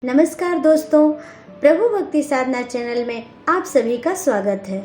नमस्कार दोस्तों, प्रभु भक्ति साधना चैनल में आप सभी का स्वागत है।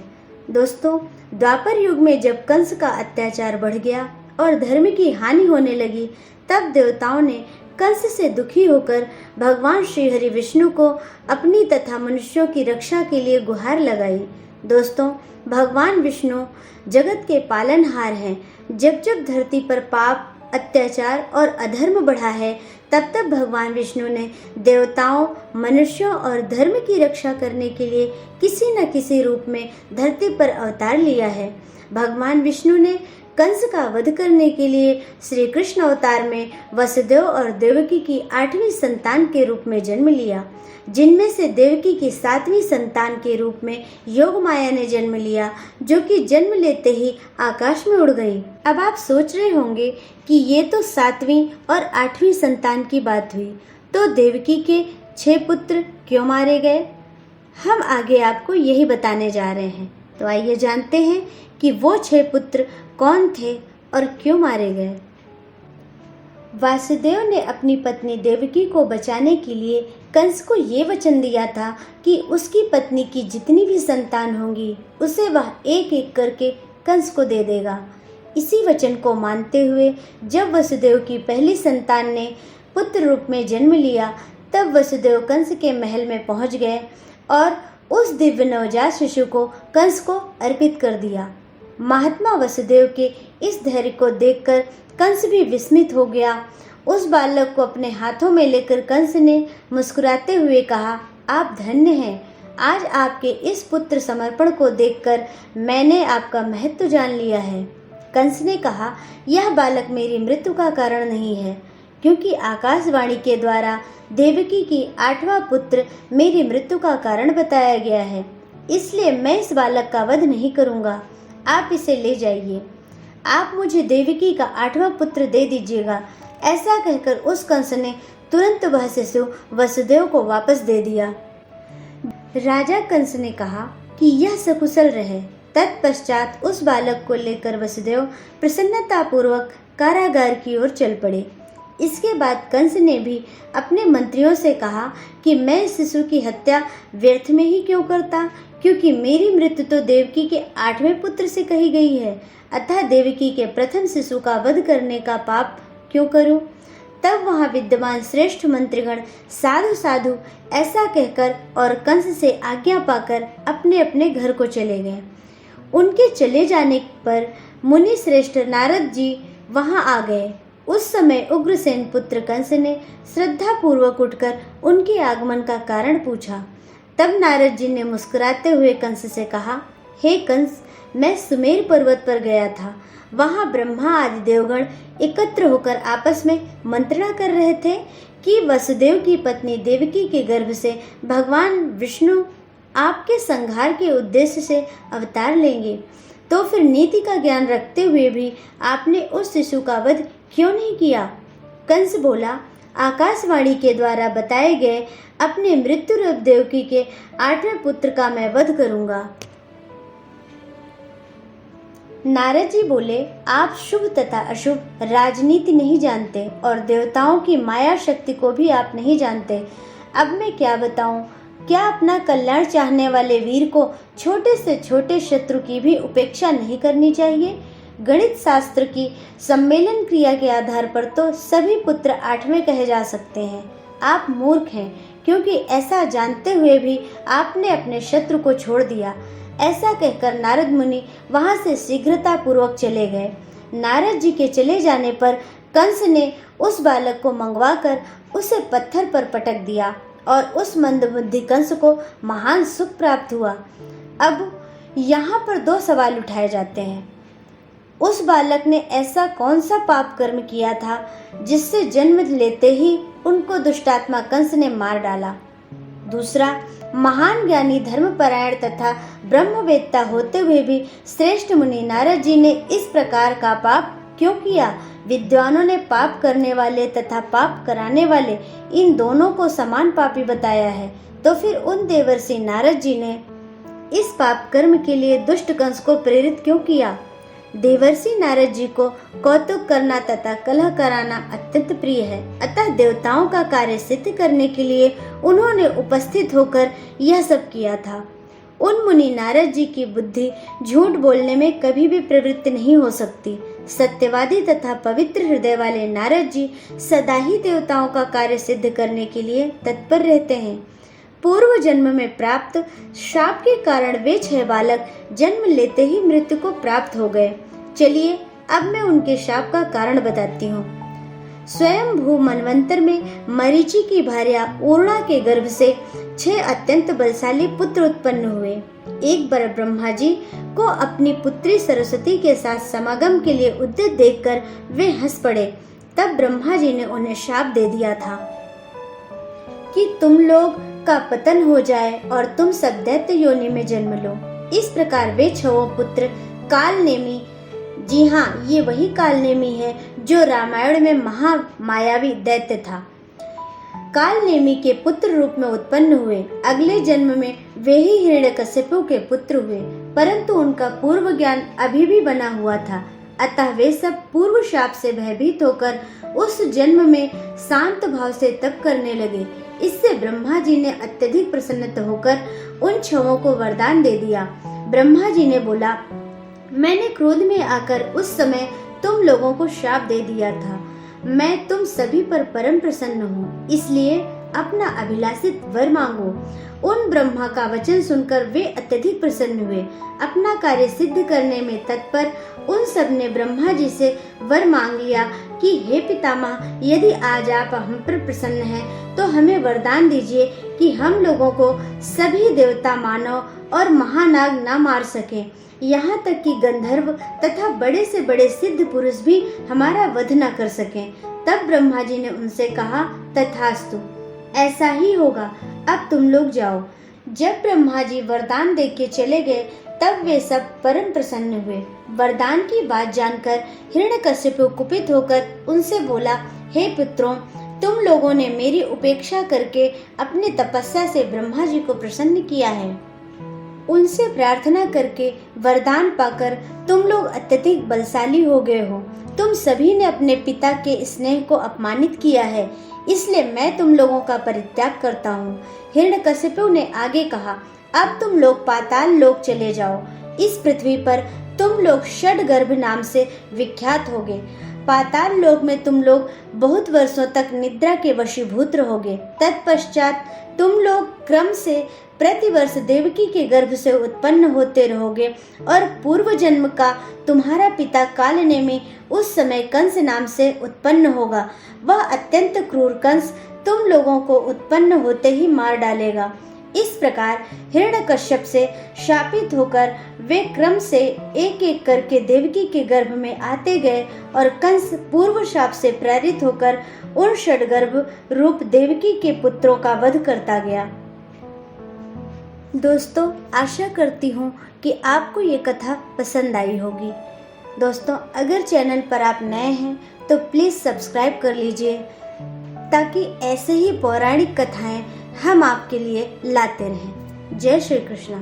दोस्तों, द्वापर युग में जब कंस का अत्याचार बढ़ गया और धर्म की हानि होने लगी, तब देवताओं ने कंस से दुखी होकर भगवान श्री हरि विष्णु को अपनी तथा मनुष्यों की रक्षा के लिए गुहार लगाई। दोस्तों, भगवान विष्णु जगत के पालनहार हैं। जब जब धरती पर पाप, अत्याचार और अधर्म बढ़ा है, तब तब भगवान विष्णु ने देवताओं, मनुष्यों और धर्म की रक्षा करने के लिए किसी न किसी रूप में धरती पर अवतार लिया है। भगवान विष्णु ने कंस का वध करने के लिए श्री कृष्ण अवतार में वसुदेव और देवकी की 8वीं संतान के रूप में जन्म लिया, जिनमें से देवकी की 7वीं संतान के रूप में योगमाया ने जन्म लिया, जो कि जन्म लेते ही आकाश में उड़ गई। अब आप सोच रहे होंगे कि ये तो 7वीं और 8वीं संतान की बात हुई, तो देवकी के 6 पुत्र क्यों मारे गए? हम आगे आपको यही बताने जा रहे हैं। तो आइए जानते हैं कि वो 6 पुत्र कौन थे और क्यों मारे गए। वासुदेव ने अपनी पत्नी देवकी को बचाने के लिए कंस को ये वचन दिया था कि उसकी पत्नी की जितनी भी संतान होंगी, उसे वह एक एक करके कंस को दे देगा। इसी वचन को मानते हुए जब वसुदेव की पहली संतान ने पुत्र रूप में जन्म लिया, तब वसुदेव कंस के महल में पहुंच गए और उस दिव्य नवजात शिशु को कंस को अर्पित कर दिया। महात्मा वसुदेव के इस धैर्य को देखकर कंस भी विस्मित हो गया। उस बालक को अपने हाथों में लेकर कंस ने मुस्कुराते हुए कहा, आप धन्य हैं। आज आपके इस पुत्र समर्पण को देखकर मैंने आपका महत्व जान लिया है। कंस ने कहा, यह बालक मेरी मृत्यु का कारण नहीं है, क्योंकि आकाशवाणी के द्वारा देवकी की 8वां पुत्र मेरी मृत्यु का कारण बताया गया है, इसलिए मैं इस बालक का वध नहीं करूंगा। आप इसे ले जाइए। आप मुझे देवकी का 8वां पुत्र दे दीजिएगा। ऐसा कहकर उस कंस ने तुरंत वह शिशु वसुदेव को वापस दे दिया। राजा कंस ने कहा कि यह सकुशल रहे। तत्पश्चात उस बालक को लेकर वसुदेव प्रसन्नतापूर्वक कारागार की ओर चल पड़े। इसके बाद कंस ने भी अपने मंत्रियों से कहा कि मैं इस शिशु की हत्या व्यर्थ में ही क्यों करता, क्योंकि मेरी मृत्यु तो देवकी के 8वें पुत्र से कही गई है, अतः देवकी के प्रथम शिशु का वध करने का पाप क्यों करूं? तब वहां विद्यमान श्रेष्ठ मंत्रीगण साधु साधु ऐसा कहकर और कंस से आज्ञा पाकर अपने अपने घर को चले गए। उनके चले जाने पर मुनि श्रेष्ठ नारद जी वहां आ गए। उस समय उग्रसेन पुत्र कंस ने श्रद्धा पूर्वक उठकर उनके आगमन का कारण पूछा। तब नारद जी ने मुस्कुराते हुए कंस से कहा, हे कंस, मैं सुमेर पर्वत पर गया था। वहां ब्रह्मा आदि देवगण एकत्र होकर आपस में मंत्रणा कर रहे थे कि वसुदेव की पत्नी देवकी के गर्भ से भगवान विष्णु आपके संहार के उद्देश्य से अवतार लेंगे। तो फिर नीति का ज्ञान रखते हुए भी आपने उस शिशु का वध क्यों नहीं किया? कंस बोला, आकाशवाणी के द्वारा बताए गए अपने मृत्यु रूप देवकी के 8वें पुत्र का मैं वध करूंगा। नारद जी बोले, आप शुभ तथा अशुभ राजनीति नहीं जानते और देवताओं की माया शक्ति को भी आप नहीं जानते। अब मैं क्या बताऊं? क्या अपना कल्याण चाहने वाले वीर को छोटे से छोटे शत्रु की भी उपेक्षा नहीं करनी चाहिए? गणित शास्त्र की सम्मेलन क्रिया के आधार पर तो सभी पुत्र 8वें कहे जा सकते हैं। आप मूर्ख हैं, क्योंकि ऐसा जानते हुए भी आपने अपने शत्रु को छोड़ दिया। ऐसा कहकर नारद मुनि वहां से शीघ्रता पूर्वक चले गए। नारद जी के चले जाने पर कंस ने उस बालक को मंगवाकर उसे पत्थर पर पटक दिया और उस मंदबुद्धि कंस को महान सुख प्राप्त हुआ। अब यहाँ पर 2 सवाल उठाए जाते हैं। उस बालक ने ऐसा कौन सा पाप कर्म किया था जिससे जन्म लेते ही उनको दुष्टात्मा कंस ने मार डाला? दूसरा, महान ज्ञानी, धर्मपरायण तथा ब्रह्मवेत्ता होते हुए भी श्रेष्ठ मुनि नारद जी ने इस प्रकार का पाप क्यों किया? विद्वानों ने पाप करने वाले तथा पाप कराने वाले इन दोनों को समान पापी बताया है, तो फिर उन देवर्षि नारद जी ने इस पाप कर्म के लिए दुष्ट कंस को प्रेरित क्यों किया? देवर्षि नारद जी को कौतुक करना तथा कलह कराना अत्यंत प्रिय है। अतः देवताओं का कार्य सिद्ध करने के लिए उन्होंने उपस्थित होकर यह सब किया था। उन मुनि नारद जी की बुद्धि झूठ बोलने में कभी भी प्रवृत्त नहीं हो सकती। सत्यवादी तथा पवित्र हृदय वाले नारद जी सदा ही देवताओं का कार्य सिद्ध करने के लिए तत्पर रहते हैं। पूर्व जन्म में प्राप्त शाप के कारण वे 6 बालक जन्म लेते ही मृत्यु को प्राप्त हो गए। चलिए अब मैं उनके शाप का कारण बताती हूँ। स्वयं भू मनवंतर में मरीचि की भार्या ऊर्णा के गर्भ से 6 अत्यंत बलशाली पुत्र उत्पन्न हुए। एक बार ब्रह्मा जी को अपनी पुत्री सरस्वती के साथ समागम के लिए उद्यत देखकर वे हंस पड़े। तब ब्रह्मा जी ने उन्हें शाप दे दिया था कि तुम लोग का पतन हो जाए और तुम सब दैत्य योनि में जन्म लो। इस प्रकार वे 6 पुत्र कालनेमी, जी हाँ, ये वही कालनेमी है जो रामायण में महामायावी दैत्य था, कालनेमी के पुत्र रूप में उत्पन्न हुए। अगले जन्म में वे ही हिरण्यकश्यपु के पुत्र हुए, परंतु उनका पूर्व ज्ञान अभी भी बना हुआ था। अतः वे सब पूर्व शाप से भयभीत होकर उस जन्म में शांत भाव से तप करने लगे। इससे ब्रह्मा जी ने अत्यधिक प्रसन्न होकर उन 6 को वरदान दे दिया। ब्रह्मा जी ने बोला, मैंने क्रोध में आकर उस समय तुम लोगों को शाप दे दिया था। मैं तुम सभी पर परम प्रसन्न हूँ, इसलिए अपना अभिलाषित वर मांगो। उन ब्रह्मा का वचन सुनकर वे अत्यधिक प्रसन्न हुए। अपना कार्य सिद्ध करने में तत्पर उन सब ने ब्रह्मा जी से वर मांग लिया कि हे पितामह, यदि आज आप हम पर प्रसन्न हैं तो हमें वरदान दीजिए कि हम लोगों को सभी देवता, मानव और महानाग न मार सके, यहाँ तक कि गंधर्व तथा बड़े से बड़े सिद्ध पुरुष भी हमारा वध न कर सकें। तब ब्रह्मा जी ने उनसे कहा, तथास्तु, ऐसा ही होगा, अब तुम लोग जाओ। जब ब्रह्मा जी वरदान देके चले गए तब वे सब परम प्रसन्न हुए। वरदान की बात जानकर हिरण्यकश्यपु कुपित होकर उनसे बोला, हे पुत्रों, तुम लोगों ने मेरी उपेक्षा करके अपने तपस्या से ब्रह्मा जी को प्रसन्न किया है। उनसे प्रार्थना करके वरदान पाकर तुम लोग अत्यधिक बलशाली हो गए हो। तुम सभी ने अपने पिता के स्नेह को अपमानित किया है, इसलिए मैं तुम लोगों का परित्याग करता हूँ। हिरण्यकश्यपु ने आगे कहा, अब तुम लोग पाताल लोक चले जाओ। इस पृथ्वी पर तुम लोग षडगर्भ नाम से विख्यात होगे। पाताल लोक में तुम लोग बहुत वर्षों तक निद्रा के वशीभूत रहोगे। तत्पश्चात तुम लोग क्रम से प्रतिवर्ष देवकी के गर्भ से उत्पन्न होते रहोगे और पूर्व जन्म का तुम्हारा पिता कालनेमी उस समय कंस नाम से उत्पन्न होगा। वह अत्यंत क्रूर कंस तुम लोगों को उत्पन्न होते ही मार डालेगा। इस प्रकार हिरण्यकश्यप से शापित होकर वे क्रम से एक एक करके देवकी के गर्भ में आते गए और कंस पूर्व शाप से प्रेरित होकर उन षडगर्भ रूप देवकी के पुत्रों का वध करता गया। दोस्तों, आशा करती हूँ कि आपको ये कथा पसंद आई होगी। दोस्तों, अगर चैनल पर आप नए हैं तो प्लीज़ सब्सक्राइब कर लीजिए ताकि ऐसे ही पौराणिक कथाएं हम आपके लिए लाते रहें। जय श्री कृष्ण।